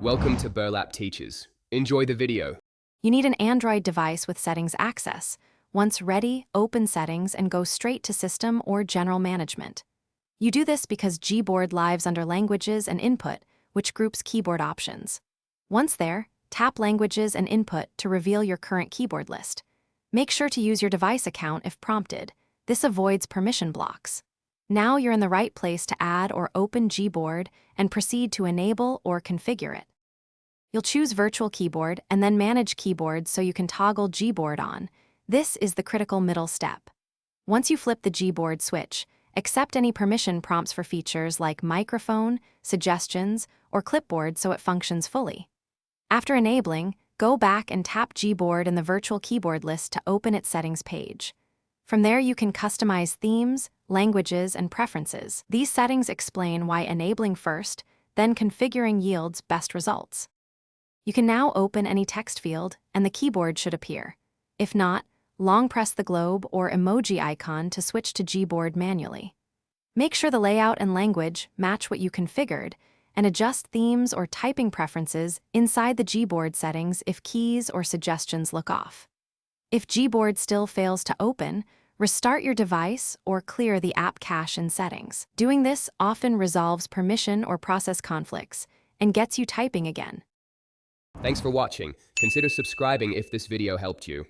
Welcome to Burlap Teachers. Enjoy the video. You need an Android device with settings access. Once ready, open settings and go straight to System or General Management. You do this because Gboard lives under Languages and Input, which groups keyboard options. Once there, tap Languages and Input to reveal your current keyboard list. Make sure to use your device account if prompted. This avoids permission blocks. Now you're in the right place to add or open Gboard and proceed to enable or configure it. You'll choose Virtual Keyboard and then Manage Keyboards so you can toggle Gboard on. This is the critical middle step. Once you flip the Gboard switch, accept any permission prompts for features like microphone, suggestions, or clipboard so it functions fully. After enabling, go back and tap Gboard in the Virtual Keyboard list to open its settings page. From there, you can customize themes, languages, and preferences. These settings explain why enabling first, then configuring yields best results. You can now open any text field, and the keyboard should appear. If not, long press the globe or emoji icon to switch to Gboard manually. Make sure the layout and language match what you configured, and adjust themes or typing preferences inside the Gboard settings if keys or suggestions look off. If Gboard still fails to open, restart your device or clear the app cache in settings. Doing this often resolves permission or process conflicts and gets you typing again. Thanks for watching. Consider subscribing if this video helped you.